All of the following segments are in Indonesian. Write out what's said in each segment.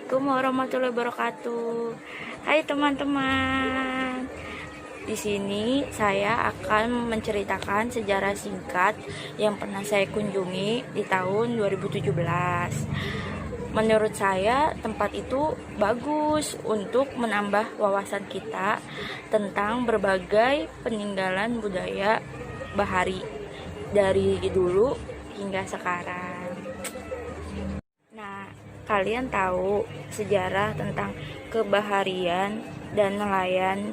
Assalamualaikum warahmatullahi wabarakatuh. Hai teman-teman. Di sini saya akan menceritakan sejarah singkat yang pernah saya kunjungi di tahun 2017. Menurut saya tempat itu bagus untuk menambah wawasan kita tentang berbagai peninggalan budaya Bahari dari dulu hingga sekarang. Nah, kalian tahu sejarah tentang kebaharian dan nelayan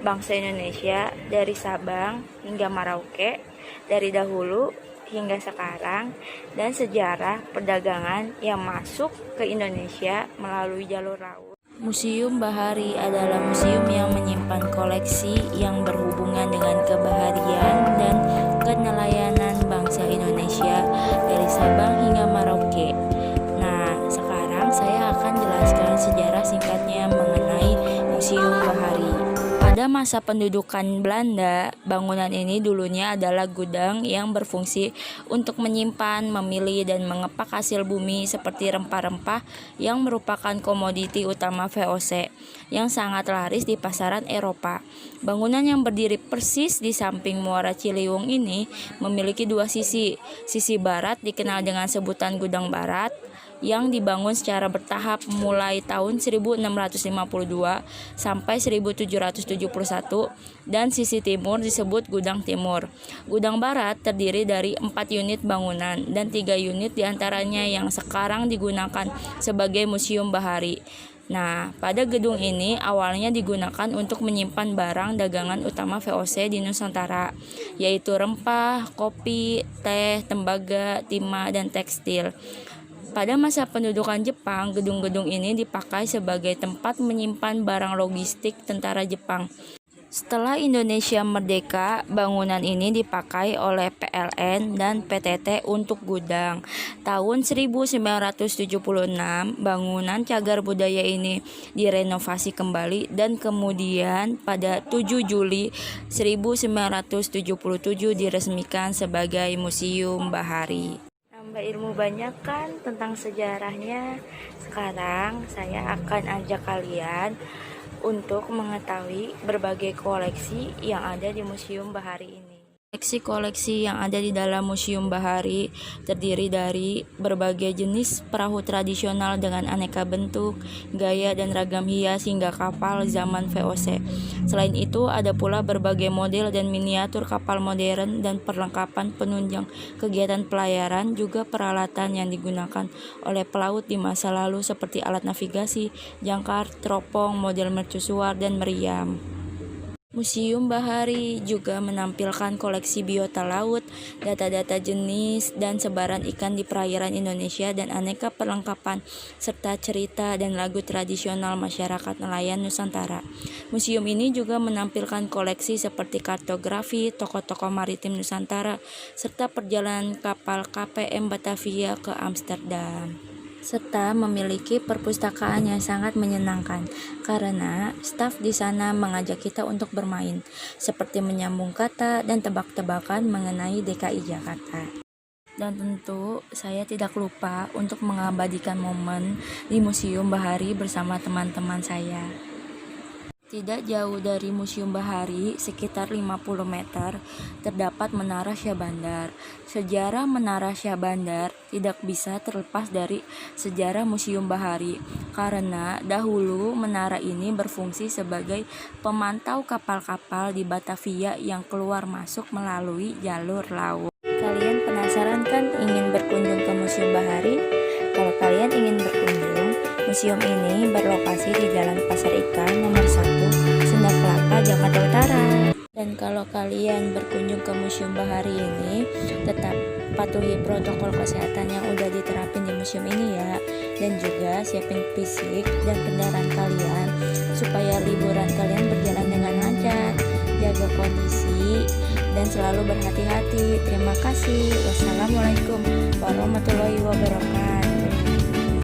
bangsa Indonesia dari Sabang hingga Merauke, dari dahulu hingga sekarang, dan sejarah perdagangan yang masuk ke Indonesia melalui jalur laut. Museum Bahari adalah museum yang menyimpan koleksi yang berhubungan dengan kebaharian dan kenelayanan bangsa Indonesia dari Sabang hingga Merauke. Nah, sekarang saya akan jelaskan sejarah singkatnya mengenai Museum Bahari. Pada masa pendudukan Belanda, bangunan ini dulunya adalah gudang yang berfungsi untuk menyimpan, memilih, dan mengepak hasil bumi seperti rempah-rempah yang merupakan komoditi utama VOC yang sangat laris di pasaran Eropa. Bangunan yang berdiri persis di samping Muara Ciliwung ini memiliki dua sisi. Sisi barat dikenal dengan sebutan Gudang Barat, yang dibangun secara bertahap mulai tahun 1652 sampai 1771, dan sisi timur disebut Gudang Timur. Gudang Barat terdiri dari 4 unit bangunan dan 3 unit diantaranya yang sekarang digunakan sebagai Museum Bahari. Nah, pada gedung ini awalnya digunakan untuk menyimpan barang dagangan utama VOC di Nusantara, yaitu rempah, kopi, teh, tembaga, timah, dan tekstil. Pada masa pendudukan Jepang, gedung-gedung ini dipakai sebagai tempat menyimpan barang logistik tentara Jepang. Setelah Indonesia merdeka, bangunan ini dipakai oleh PLN dan PTT untuk gudang. Tahun 1976, bangunan cagar budaya ini direnovasi kembali dan kemudian pada 7 Juli 1977 diresmikan sebagai Museum Bahari. Nambah ilmu banyak kan tentang sejarahnya. Sekarang saya akan ajak kalian untuk mengetahui berbagai koleksi yang ada di Museum Bahari ini. Koleksi-koleksi yang ada di dalam Museum Bahari terdiri dari berbagai jenis perahu tradisional dengan aneka bentuk, gaya, dan ragam hias hingga kapal zaman VOC. Selain itu, ada pula berbagai model dan miniatur kapal modern dan perlengkapan penunjang kegiatan pelayaran, juga peralatan yang digunakan oleh pelaut di masa lalu seperti alat navigasi, jangkar, teropong, model mercusuar, dan meriam. Museum Bahari juga menampilkan koleksi biota laut, data-data jenis dan sebaran ikan di perairan Indonesia, dan aneka perlengkapan serta cerita dan lagu tradisional masyarakat nelayan Nusantara. Museum ini juga menampilkan koleksi seperti kartografi, tokoh-tokoh maritim Nusantara, serta perjalanan kapal KPM Batavia ke Amsterdam, serta memiliki perpustakaan yang sangat menyenangkan karena staf di sana mengajak kita untuk bermain, seperti menyambung kata dan tebak-tebakan mengenai DKI Jakarta. Dan tentu saya tidak lupa untuk mengabadikan momen di Museum Bahari bersama teman-teman saya. Tidak jauh dari Museum Bahari, sekitar 50 meter, terdapat Menara Syahbandar. Sejarah Menara Syahbandar tidak bisa terlepas dari sejarah Museum Bahari, karena dahulu menara ini berfungsi sebagai pemantau kapal-kapal di Batavia yang keluar masuk melalui jalur laut. Kalian penasaran kan ingin berkunjung ke Museum Bahari? Kalau kalian ingin berkunjung, museum ini berlokasi di Jalan Pasar Ikan nomor 1, Sunda Kelapa, Jakarta Utara. Dan kalau kalian berkunjung ke Museum Bahari ini, tetap patuhi protokol kesehatan yang udah diterapin di museum ini ya. Dan juga siapin fisik dan kendaraan kalian supaya liburan kalian berjalan dengan lancar. Jaga kondisi dan selalu berhati-hati. Terima kasih. Wassalamualaikum warahmatullahi wabarakatuh.